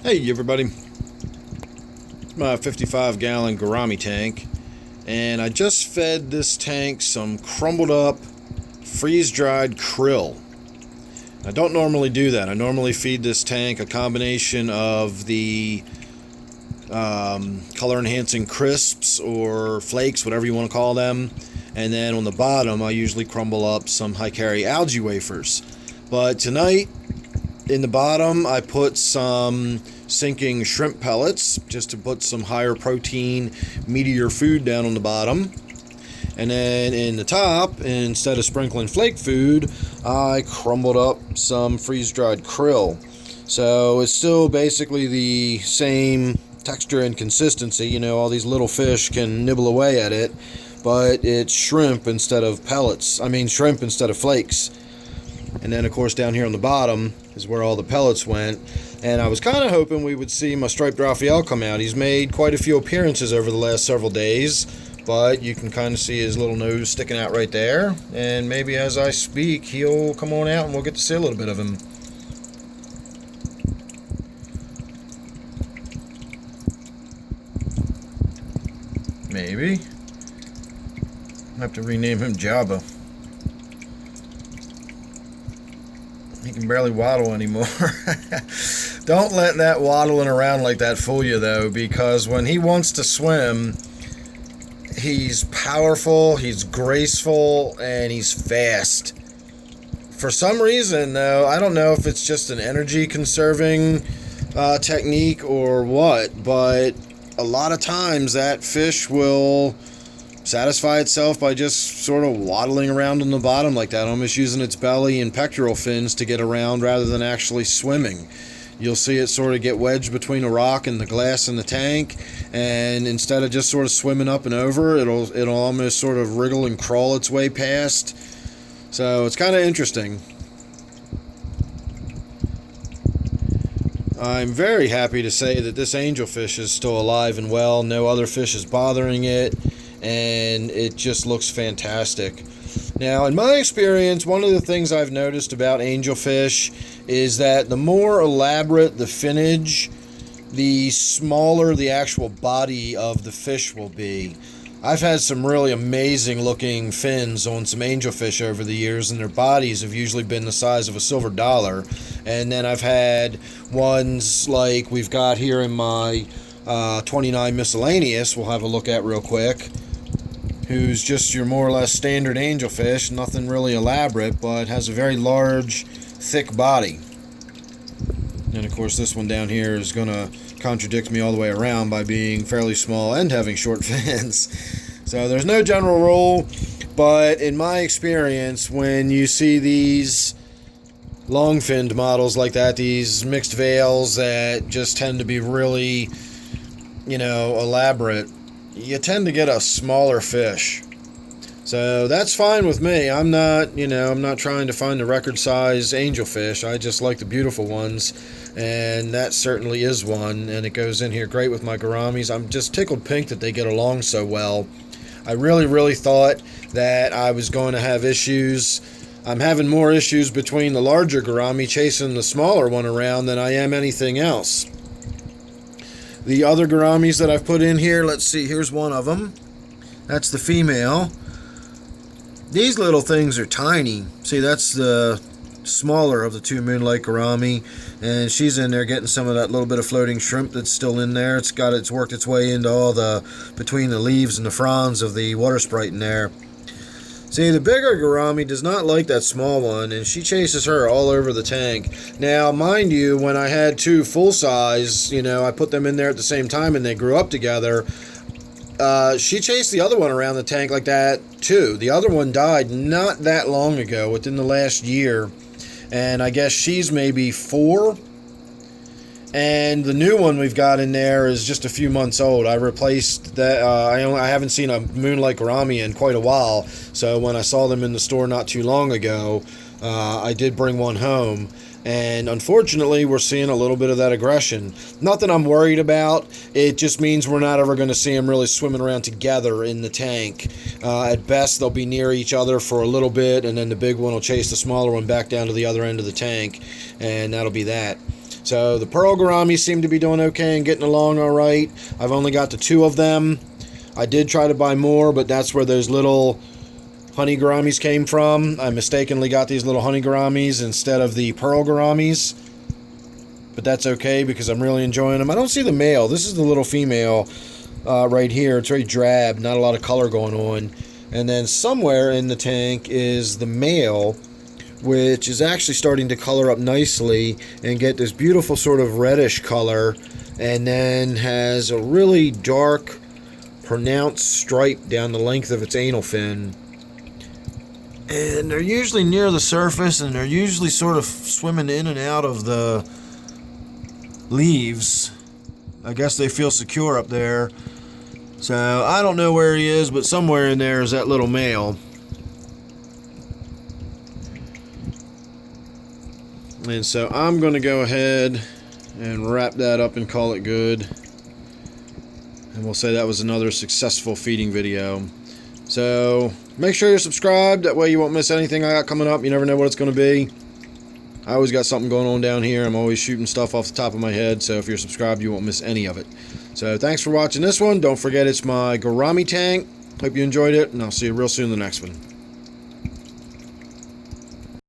Hey everybody, it's my 55-gallon Gourami tank, and I just fed this tank some crumbled up, freeze-dried krill. I don't normally do that. I normally feed this tank a combination of the color-enhancing crisps or flakes, whatever you want to call them, and then on the bottom I usually crumble up some high-calorie algae wafers. But tonight, in the bottom, I put some sinking shrimp pellets just to put some higher protein, meatier food down on the bottom. And then in the top, instead of sprinkling flake food, I crumbled up some freeze-dried krill. So it's still basically the same texture and consistency. You know, all these little fish can nibble away at it, but it's shrimp instead of pellets. Shrimp instead of flakes. And then, of course, down here on the bottom is where all the pellets went. And I was kind of hoping we would see my striped Raphael come out. He's made quite a few appearances over the last several days, but you can kind of see his little nose sticking out right there. And maybe as I speak, he'll come on out and we'll get to see a little bit of him. Maybe. I have to rename him Jabba. He can barely waddle anymore. Don't let that waddling around like that fool you, though, because when he wants to swim, he's powerful, he's graceful, and he's fast. For some reason, though, I don't know if it's just an energy conserving technique or what, but a lot of times that fish will satisfy itself by just sort of waddling around on the bottom like that, almost using its belly and pectoral fins to get around rather than actually swimming. You'll see it sort of get wedged between a rock and the glass in the tank, and instead of just sort of swimming up and over, it'll almost sort of wriggle and crawl its way past. So it's kind of interesting. I'm very happy to say that this angelfish is still alive and well. No other fish is bothering it, and it just looks fantastic. Now, in my experience, one of the things I've noticed about angelfish is that the more elaborate the finnage, the smaller the actual body of the fish will be. I've had some really amazing looking fins on some angelfish over the years, and their bodies have usually been the size of a silver dollar. And then I've had ones like we've got here in my 29 miscellaneous, we'll have a look at real quick, who's just your more or less standard angelfish, nothing really elaborate, but has a very large, thick body. And of course this one down here is going to contradict me all the way around by being fairly small and having short fins. So there's no general rule, but in my experience, when you see these long-finned models like that, these mixed veils that just tend to be really, elaborate, you tend to get a smaller fish. So that's fine with me. I'm not trying to find the record size angelfish. I just like the beautiful ones, and that certainly is one, and it goes in here great with my gouramis. I'm just tickled pink that they get along so well. I really thought that I was going to have issues. I'm having more issues between the larger gourami chasing the smaller one around than I am anything else. The other gouramis that I've put in here, let's see, here's one of them. That's the female. These little things are tiny. See, that's the smaller of the two Moonlight Gourami, and she's in there getting some of that little bit of floating shrimp that's still in there. It's worked its way into all between the leaves and the fronds of the water sprite in there. See, the bigger gourami does not like that small one, and she chases her all over the tank. Now, mind you, when I had two full size, I put them in there at the same time and they grew up together. She chased the other one around the tank like that too. The other one died not that long ago, within the last year, and I guess she's maybe 4. And the new one we've got in there is just a few months old. I replaced that. I haven't seen a Moonlight Gourami in quite a while, so when I saw them in the store not too long ago, I did bring one home. And unfortunately, we're seeing a little bit of that aggression. Nothing I'm worried about. It just means we're not ever going to see them really swimming around together in the tank. At best, they'll be near each other for a little bit, and then the big one will chase the smaller one back down to the other end of the tank, and that'll be that. So the pearl gouramis seem to be doing okay and getting along all right. I've only got the 2 of them. I did try to buy more, but that's where those little honey gouramis came from. I mistakenly got these little honey gouramis instead of the pearl gouramis. But that's okay because I'm really enjoying them. I don't see the male. This is the little female right here. It's very drab, not a lot of color going on. And then somewhere in the tank is the male, which is actually starting to color up nicely and get this beautiful sort of reddish color, and then has a really dark, pronounced stripe down the length of its anal fin. And they're usually near the surface, and they're usually sort of swimming in and out of the leaves. I guess they feel secure up there. So I don't know where he is, but somewhere in there is that little male. And so I'm going to go ahead and wrap that up and call it good. And we'll say that was another successful feeding video. So make sure you're subscribed. That way you won't miss anything I got coming up. You never know what it's going to be. I always got something going on down here. I'm always shooting stuff off the top of my head. So if you're subscribed, you won't miss any of it. So thanks for watching this one. Don't forget it's my Gourami tank. Hope you enjoyed it. And I'll see you real soon in the next one.